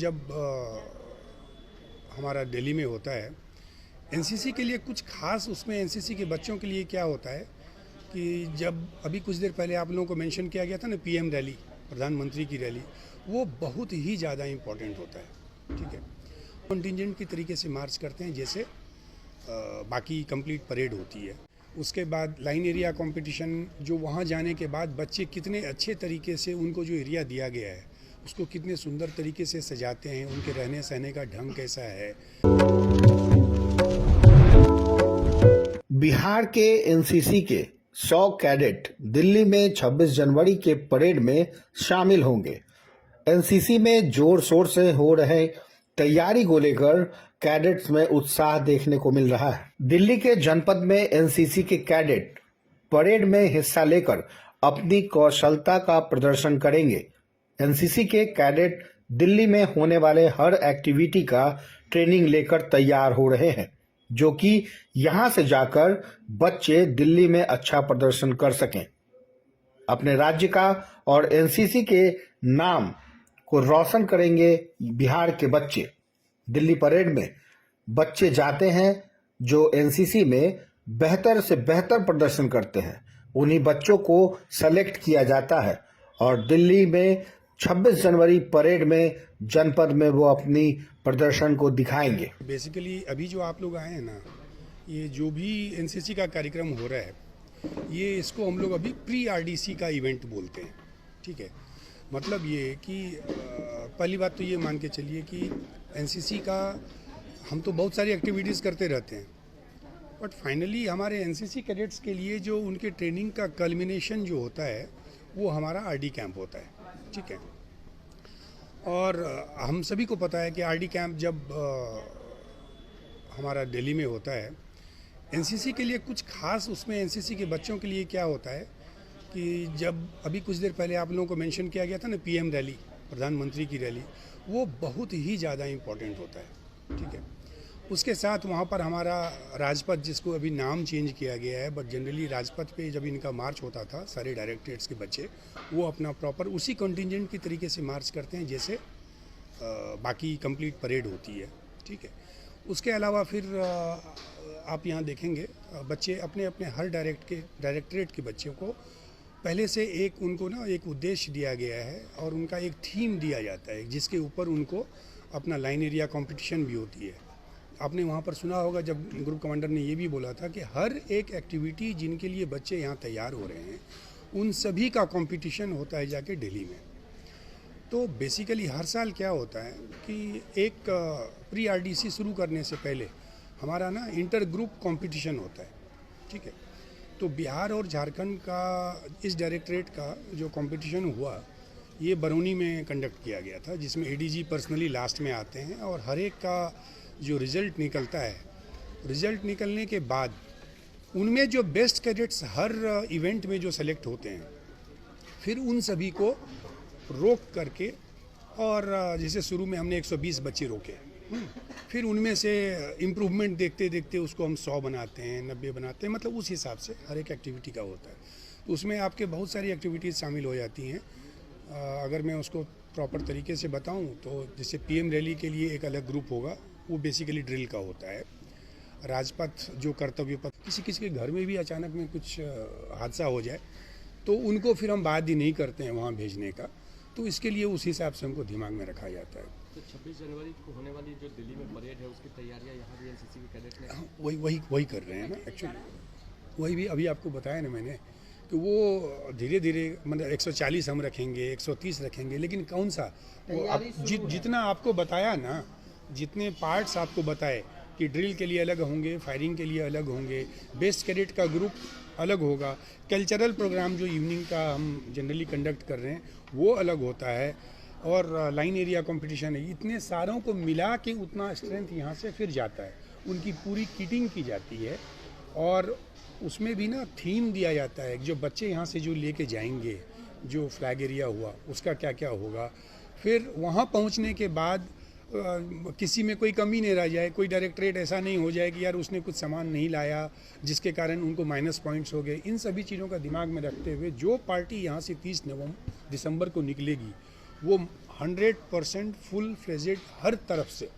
जब हमारा दिल्ली में होता है एनसीसी के लिए कुछ खास, उसमें एनसीसी के बच्चों के लिए क्या होता है कि जब अभी कुछ देर पहले आप लोगों को मेंशन किया गया था ना पीएम रैली, प्रधानमंत्री की रैली, वो बहुत ही ज़्यादा इम्पोर्टेंट होता है। ठीक है, कंटिजेंट की तरीके से मार्च करते हैं जैसे बाकी कंप्लीट परेड होती है। उसके बाद लाइन एरिया कंपटीशन, जो वहाँ जाने के बाद बच्चे कितने अच्छे तरीके से उनको जो एरिया दिया गया है उसको कितने सुंदर तरीके से सजाते हैं, उनके रहने सहने का ढंग कैसा है। बिहार के एनसीसी के 100 कैडेट दिल्ली में 26 जनवरी के परेड में शामिल होंगे। एनसीसी में जोर शोर से हो रहे तैयारी को लेकर कैडेट्स में उत्साह देखने को मिल रहा है। दिल्ली के जनपद में एनसीसी के कैडेट परेड में हिस्सा लेकर अपनी कौशलता का प्रदर्शन करेंगे। एनसीसी के कैडेट दिल्ली में होने वाले हर एक्टिविटी का ट्रेनिंग लेकर तैयार हो रहे हैं, जो कि यहां से जाकर बच्चे दिल्ली में अच्छा प्रदर्शन कर सकें, अपने राज्य का और एनसीसी के नाम को रोशन करेंगे। बिहार के बच्चे दिल्ली परेड में बच्चे जाते हैं जो एनसीसी में बेहतर से बेहतर प्रदर्शन करते हैं, उन्हीं बच्चों को सेलेक्ट किया जाता है और दिल्ली में 26 जनवरी परेड में जनपद में वो अपनी प्रदर्शन को दिखाएंगे। बेसिकली अभी जो आप लोग आए हैं ना, ये जो भी एनसीसी का कार्यक्रम हो रहा है, ये इसको हम लोग अभी प्री आरडीसी का इवेंट बोलते हैं। ठीक है, मतलब ये कि पहली बात तो ये मान के चलिए कि एनसीसी का हम तो बहुत सारी एक्टिविटीज़ करते रहते हैं, बट फाइनली हमारे एनसीसी कैडेट्स के लिए जो उनके ट्रेनिंग का कल्मिनेशन जो होता है वो हमारा आरडी कैंप होता है। ठीक है, और हम सभी को पता है कि आरडी कैंप जब हमारा दिल्ली में होता है, एनसीसी के लिए कुछ खास, उसमें एनसीसी के बच्चों के लिए क्या होता है कि जब अभी कुछ देर पहले आप लोगों को मेंशन किया गया था ना पीएम रैली, प्रधानमंत्री की रैली, वो बहुत ही ज़्यादा इम्पोर्टेंट होता है। ठीक है, उसके साथ वहाँ पर हमारा राजपथ, जिसको अभी नाम चेंज किया गया है, बट जनरली राजपथ पे जब इनका मार्च होता था सारे डायरेक्टरेट्स के बच्चे, वो अपना प्रॉपर उसी कंटिजेंट की तरीके से मार्च करते हैं जैसे बाकी कंप्लीट परेड होती है। ठीक है, उसके अलावा फिर आप यहाँ देखेंगे बच्चे अपने अपने हर डायरेक्टरेट के बच्चों को पहले से उनको ना एक उद्देश्य दिया गया है और उनका एक थीम दिया जाता है जिसके ऊपर उनको अपना लाइन एरिया कंपटीशन भी होती है। आपने वहाँ पर सुना होगा जब ग्रुप कमांडर ने ये भी बोला था कि हर एक एक्टिविटी जिनके लिए बच्चे यहाँ तैयार हो रहे हैं उन सभी का कंपटीशन होता है जाके दिल्ली में। तो बेसिकली हर साल क्या होता है कि एक प्री आरडीसी शुरू करने से पहले हमारा ना इंटर ग्रुप कंपटीशन होता है। ठीक है, तो बिहार और झारखंड का इस डायरेक्टरेट का जो कंपटीशन हुआ ये बरौनी में कंडक्ट किया गया था, जिसमें एडीजी पर्सनली लास्ट में आते हैं और हर एक का जो रिज़ल्ट निकलता है, रिज़ल्ट निकलने के बाद उनमें जो बेस्ट कैडेट्स हर इवेंट में जो सेलेक्ट होते हैं, फिर उन सभी को रोक करके, और जैसे शुरू में हमने 120 बच्चे रोके, फिर उनमें से इम्प्रूवमेंट देखते देखते उसको हम 100 बनाते हैं, 90 बनाते हैं, मतलब उस हिसाब से हर एक एक्टिविटी का होता है। तो उसमें आपके बहुत सारी एक्टिविटीज़ शामिल हो जाती हैं। अगर मैं उसको प्रॉपर तरीके से बताऊं तो जैसे पीएम रैली के लिए एक अलग ग्रुप होगा, वो बेसिकली ड्रिल का होता है। राजपथ जो कर्तव्य पथ, किसी किसी के घर में भी अचानक में कुछ हादसा हो जाए तो उनको फिर हम बात ही नहीं करते हैं वहाँ भेजने का, तो इसके लिए उस हिसाब से हमको दिमाग में रखा जाता है। तो 26 जनवरी को होने वाली जो दिल्ली में परेड है उसकी तैयारियां यहाँ भी एनसीसी के कैडेट ने वही कर रहे हैं ना एक्चुअली। वही भी अभी आपको बताया ना मैंने कि वो धीरे धीरे, मतलब 140 हम रखेंगे, 130 रखेंगे, लेकिन कौन सा वो आप जितना आपको बताया ना, जितने पार्ट्स आपको बताए कि ड्रिल के लिए अलग होंगे, फायरिंग के लिए अलग होंगे, बेस्ट कैडेट का ग्रुप अलग होगा, कल्चरल प्रोग्राम जो इवनिंग का हम जनरली कंडक्ट कर रहे हैं वो अलग होता है, और लाइन एरिया कंपटीशन है, इतने सारों को मिला के उतना स्ट्रेंथ यहाँ से फिर जाता है। उनकी पूरी किटिंग की जाती है और उसमें भी ना थीम दिया जाता है, जो बच्चे यहाँ से जो लेके जाएंगे, जो फ्लैग एरिया हुआ उसका क्या क्या होगा, फिर वहाँ पहुँचने के बाद किसी में कोई कमी नहीं रह जाए, कोई डायरेक्टरेट ऐसा नहीं हो जाए कि यार उसने कुछ सामान नहीं लाया जिसके कारण उनको माइनस पॉइंट्स हो गए। इन सभी चीज़ों का दिमाग में रखते हुए जो पार्टी यहाँ से 30 दिसंबर को निकलेगी वो 100% फुल फ्लेजेड हर तरफ से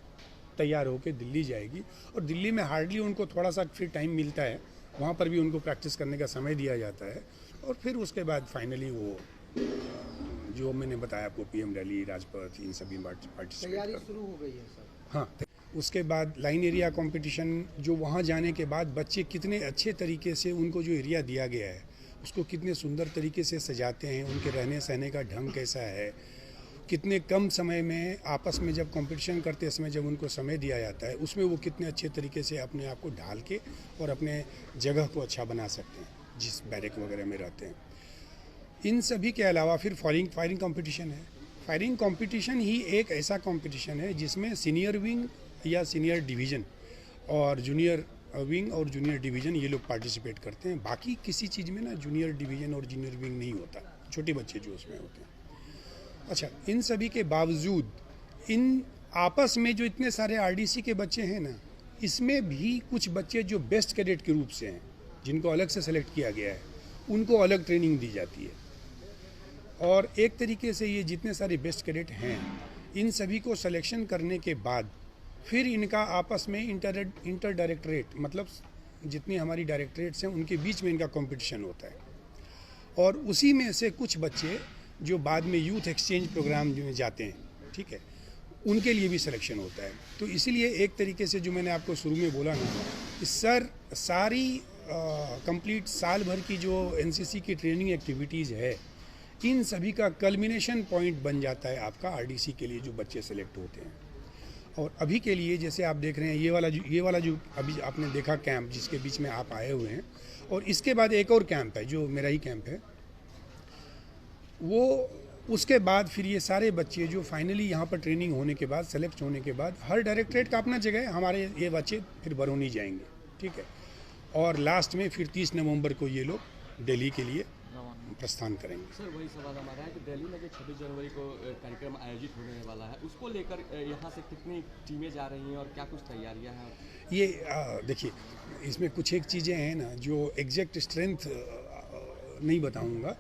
तैयार होकर दिल्ली जाएगी। और दिल्ली में हार्डली उनको थोड़ा सा फिर टाइम मिलता है, वहाँ पर भी उनको प्रैक्टिस करने का समय दिया जाता है। और फिर उसके बाद फाइनली वो जो मैंने बताया आपको पीएम रैली, राजपथ, इन सभी पार्टिसिपेट तैयारी शुरू हो गई है सर। हाँ, उसके बाद लाइन एरिया कंपटीशन, जो वहाँ जाने के बाद बच्चे कितने अच्छे तरीके से उनको जो एरिया दिया गया है उसको कितने सुंदर तरीके से सजाते हैं, उनके रहने सहने का ढंग कैसा है, कितने कम समय में आपस में जब कंपटीशन करते समय जब उनको समय दिया जाता है उसमें वो कितने अच्छे तरीके से अपने आप को ढाल के और अपने जगह को अच्छा बना सकते हैं जिस बैरक वगैरह में रहते हैं। इन सभी के अलावा फिर फायरिंग कंपटीशन है। फायरिंग कंपटीशन ही एक ऐसा कंपटीशन है जिसमें सीनियर विंग या सीनियर डिवीज़न और जूनियर विंग और जूनियर डिवीज़न ये लोग पार्टिसिपेट करते हैं। बाकी किसी चीज़ में ना जूनियर डिवीज़न और जूनियर विंग नहीं होता, छोटे बच्चे जो उसमें होते हैं। अच्छा, इन सभी के बावजूद इन आपस में जो इतने सारे आरडीसी के बच्चे हैं ना, इसमें भी कुछ बच्चे जो बेस्ट कैडेट के रूप से हैं, जिनको अलग से सेलेक्ट किया गया है, उनको अलग ट्रेनिंग दी जाती है। और एक तरीके से ये जितने सारे बेस्ट कैडेट हैं, इन सभी को सिलेक्शन करने के बाद फिर इनका आपस में इंटर डायरेक्टरेट, मतलब जितनी हमारी डायरेक्टरेट्स हैं उनके बीच में इनका कंपटीशन होता है। और उसी में से कुछ बच्चे जो बाद में यूथ एक्सचेंज प्रोग्राम में जाते हैं, ठीक है, उनके लिए भी सिलेक्शन होता है। तो इसीलिए एक तरीके से जो मैंने आपको शुरू में बोला ना, कि सर सारी कंप्लीट साल भर की जो एनसीसी की ट्रेनिंग एक्टिविटीज़ है, इन सभी का कल्मिनेशन पॉइंट बन जाता है आपका आरडीसी के लिए जो बच्चे सेलेक्ट होते हैं। और अभी के लिए जैसे आप देख रहे हैं ये वाला जो अभी आपने देखा कैंप जिसके बीच में आप आए हुए हैं, और इसके बाद एक और कैंप है जो मेरा ही कैंप है, वो उसके बाद फिर ये सारे बच्चे जो फाइनली यहाँ पर ट्रेनिंग होने के बाद, सेलेक्ट होने के बाद, हर डायरेक्टरेट का अपना जगह है, हमारे ये बच्चे फिर बरौनी जाएंगे, ठीक है। और लास्ट में फिर 30 नवंबर को ये लोग दिल्ली के लिए प्रस्थान करेंगे। सर वही सवाल हमारा है कि दिल्ली में जो 26 जनवरी को कार्यक्रम आयोजित होने वाला है, उसको लेकर यहाँ से कितनी टीमें जा रही हैं और क्या कुछ तैयारियाँ हैं? ये देखिए, इसमें कुछ एक चीज़ें हैं ना जो एग्जैक्ट स्ट्रेंथ नहीं बताऊँगा,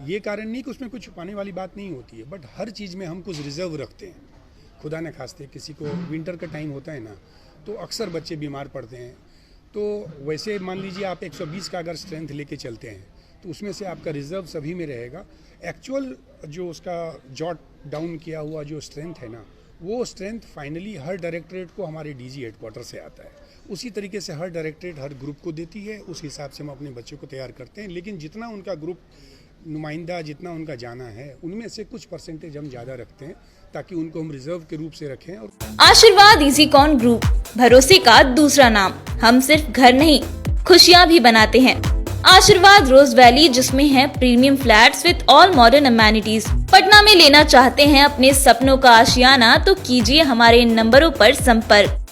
ये कारण नहीं कि उसमें कुछ छुपाने वाली बात नहीं होती है, बट हर चीज़ में हम कुछ रिजर्व रखते हैं। खुदा न खास्ते किसी को विंटर का टाइम होता है ना, तो अक्सर बच्चे बीमार पड़ते हैं। तो वैसे मान लीजिए आप 120 का अगर स्ट्रेंथ लेके चलते हैं तो उसमें से आपका रिजर्व सभी में रहेगा। एक्चुअल जो उसका जॉट डाउन किया हुआ जो स्ट्रेंथ है ना, वो स्ट्रेंथ फाइनली हर डायरेक्टरेट को हमारे डीजी हेडक्वार्टर से आता है। उसी तरीके से हर डायरेक्टरेट हर ग्रुप को देती है, उस हिसाब से हम अपने बच्चों को तैयार करते हैं। लेकिन जितना उनका ग्रुप नुमाइंदा जितना उनका जाना है, उनमें से कुछ परसेंटेज हम ज़्यादा रखते हैं ताकि उनको हम रिजर्व के रूप से रखें। और आशीर्वाद इजीकॉन ग्रुप, भरोसे का दूसरा नाम। हम सिर्फ घर नहीं, खुशियाँ भी बनाते हैं। आशीर्वाद रोज वैली, जिसमें है premium flats with all modern amenities. Patna में लेना चाहते हैं अपने सपनों का आशियाना, तो कीजिए हमारे इन नंबरों पर संपर्क।